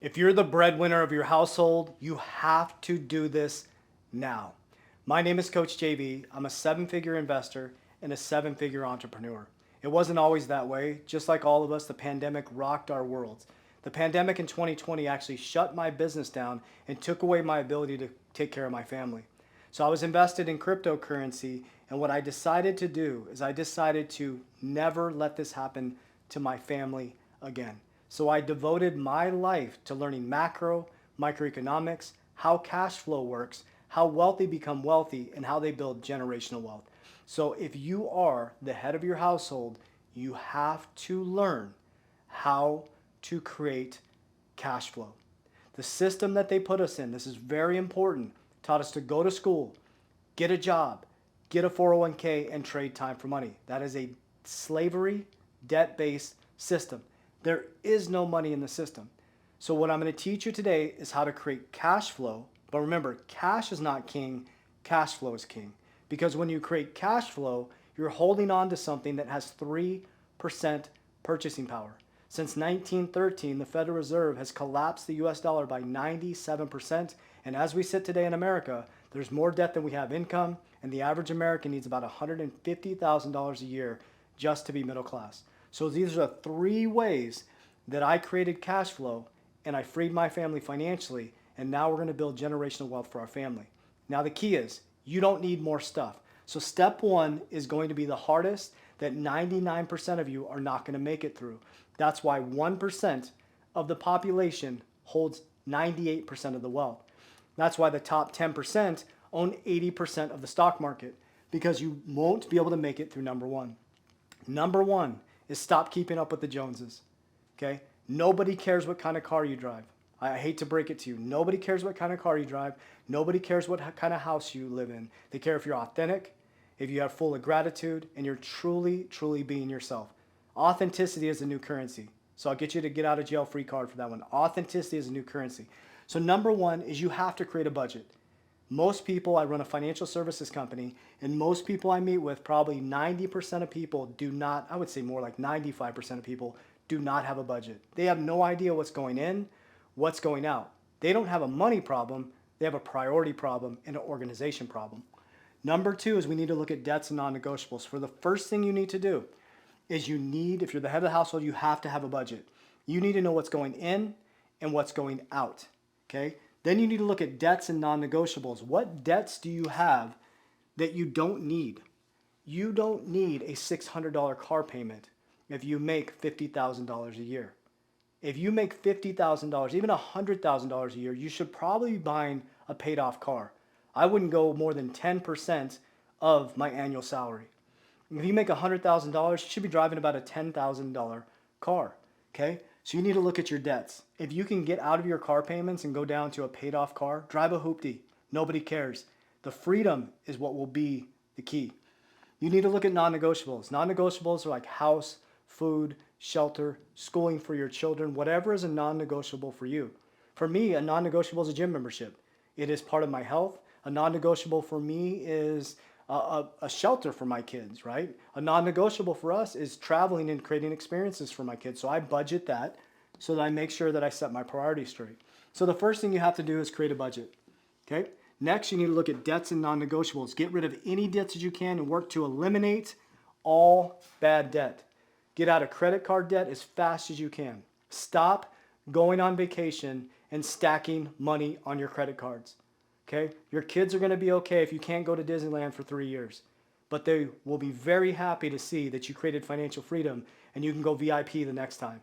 If you're the breadwinner of your household, you have to do this now. My name is Coach JV. I'm a seven-figure investor and a seven-figure entrepreneur. It wasn't always that way. Just like all of us, the pandemic rocked our worlds. The pandemic in 2020 actually shut my business down and took away my ability to take care of my family. So I was invested in cryptocurrency, and what I decided to do is I decided to never let this happen to my family again. So I devoted my life to learning microeconomics, how cash flow works, how wealthy become wealthy, and how they build generational wealth. So if you are the head of your household, you have to learn how to create cash flow. The system that they put us in, this is very important, taught us to go to school, get a job, get a 401k, and trade time for money. That is a slavery, debt-based system. There is no money in the system. So what I'm going to teach you today is how to create cash flow. But remember, cash is not king, cash flow is king. Because when you create cash flow, you're holding on to something that has 3% purchasing power. Since 1913, the Federal Reserve has collapsed the US dollar by 97%. And as we sit today in America, there's more debt than we have income, and the average American needs about $150,000 a year just to be middle class. So these are three ways that I created cash flow and I freed my family financially, and now we're going to build generational wealth for our family. Now the key is you don't need more stuff. So step one is going to be the hardest that 99% of you are not going to make it through. That's why 1% of the population holds 98% of the wealth. That's why the top 10% own 80% of the stock market, because you won't be able to make it through number one. Number one is stop keeping up with the Joneses. Okay? Nobody cares what kind of car you drive. I hate to break it to you. Nobody cares what kind of car you drive. Nobody cares what kind of house you live in. They care if you're authentic, if you have full of gratitude, and you're truly, truly being yourself. Authenticity is a new currency. So I'll get you to get out of jail free card for that one. Authenticity is a new currency. So number one is you have to create a budget. Most people, I run a financial services company, and most people I meet with, probably 90% of people do not, I would say more like 95% of people do not have a budget. They have no idea what's going in, what's going out. They don't have a money problem, they have a priority problem and an organization problem. Number two is we need to look at debts and non-negotiables. For the first thing you need to do is if you're the head of the household, you have to have a budget. You need to know what's going in and what's going out, okay? Then you need to look at debts and non-negotiables. What debts do you have that you don't need? You don't need a $600 car payment if you make $50,000 a year. If you make $50,000, even $100,000 a year, you should probably be buying a paid off car. I wouldn't go more than 10% of my annual salary. If you make $100,000, you should be driving about a $10,000 car, okay? So you need to look at your debts. If you can get out of your car payments and go down to a paid off car, drive a hoopty. Nobody cares. The freedom is what will be the key. You need to look at non-negotiables. Non-negotiables are like house, food, shelter, schooling for your children, whatever is a non-negotiable for you. For me, a non-negotiable is a gym membership. It is part of my health. A non-negotiable for me is a shelter for my kids, right? A non-negotiable for us is traveling and creating experiences for my kids. So I budget that so that I make sure that I set my priorities straight. So the first thing you have to do is create a budget, okay? Next, you need to look at debts and non-negotiables. Get rid of any debts that you can and work to eliminate all bad debt. Get out of credit card debt as fast as you can. Stop going on vacation and stacking money on your credit cards. Okay? Your kids are going to be okay if you can't go to Disneyland for 3 years, but they will be very happy to see that you created financial freedom and you can go VIP the next time.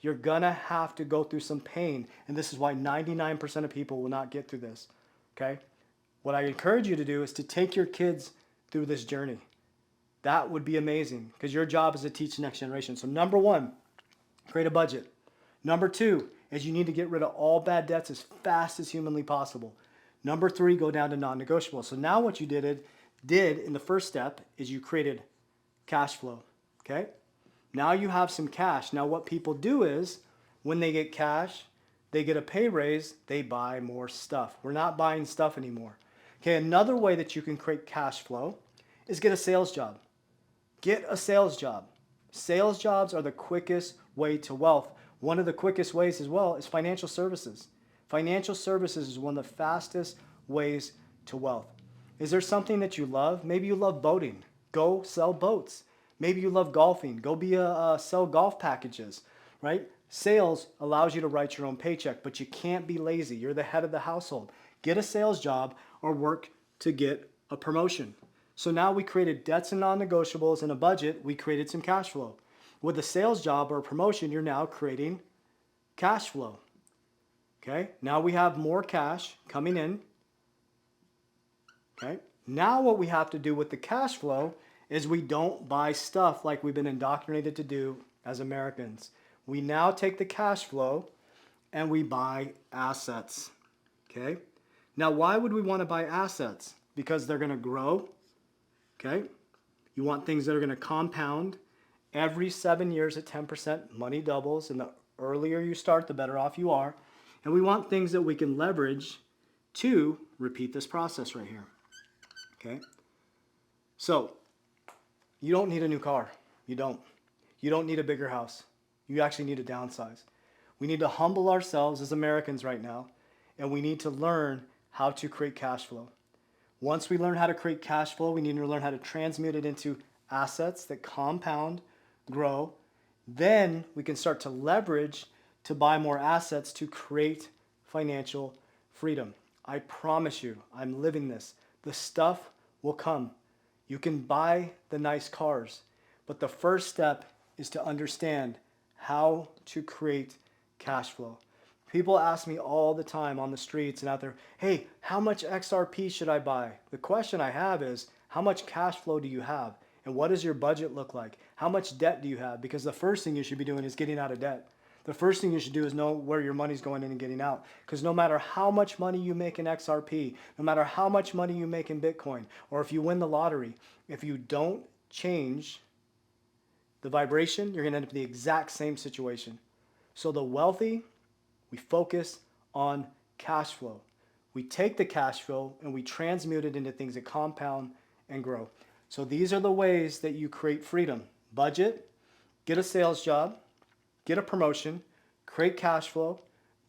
You're going to have to go through some pain, and this is why 99% of people will not get through this. Okay? What I encourage you to do is to take your kids through this journey. That would be amazing, because your job is to teach the next generation. So number one, create a budget. Number two is you need to get rid of all bad debts as fast as humanly possible. Number three, go down to non-negotiable. So now what you did in the first step is you created cash flow, okay? Now you have some cash. Now what people do is when they get cash, they get a pay raise, they buy more stuff. We're not buying stuff anymore. Okay, another way that you can create cash flow is get a sales job. Get a sales job. Sales jobs are the quickest way to wealth One of the quickest ways as well is financial services. Financial services is one of the fastest ways to wealth. Is there something that you love? Maybe you love boating. Go sell boats. Maybe you love golfing. Go sell golf packages, right? Sales allows you to write your own paycheck, but you can't be lazy. You're the head of the household. Get a sales job or work to get a promotion. So now we created debts and non-negotiables and a budget. We created some cash flow. With a sales job or a promotion, you're now creating cash flow. Okay, now we have more cash coming in. Okay, now what we have to do with the cash flow is we don't buy stuff like we've been indoctrinated to do as Americans. We now take the cash flow and we buy assets. Okay, now why would we want to buy assets? Because they're going to grow. Okay, you want things that are going to compound. Every 7 years at 10%, money doubles, and the earlier you start, the better off you are. And we want things that we can leverage to repeat this process right here. Okay? So, you don't need a new car. You don't. You don't need a bigger house. You actually need to downsize. We need to humble ourselves as Americans right now, and we need to learn how to create cash flow. Once we learn how to create cash flow, we need to learn how to transmute it into assets that compound, grow. Then we can start to leverage to buy more assets to create financial freedom. I promise you, I'm living this. The stuff will come. You can buy the nice cars, but the first step is to understand how to create cash flow. People ask me all the time on the streets and out there, hey, how much XRP should I buy? The question I have is, how much cash flow do you have? And what does your budget look like? How much debt do you have? Because the first thing you should be doing is getting out of debt. The first thing you should do is know where your money's going in and getting out. Because no matter how much money you make in XRP, no matter how much money you make in Bitcoin, or if you win the lottery, if you don't change the vibration, you're going to end up in the exact same situation. So the wealthy, we focus on cash flow. We take the cash flow and we transmute it into things that compound and grow. So these are the ways that you create freedom. Budget, get a sales job, get a promotion, create cash flow,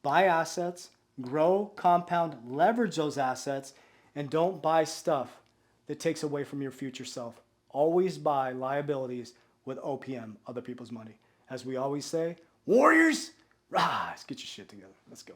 buy assets, grow, compound, leverage those assets, and don't buy stuff that takes away from your future self. Always buy liabilities with OPM, other people's money. As we always say, warriors, rise, get your shit together. Let's go.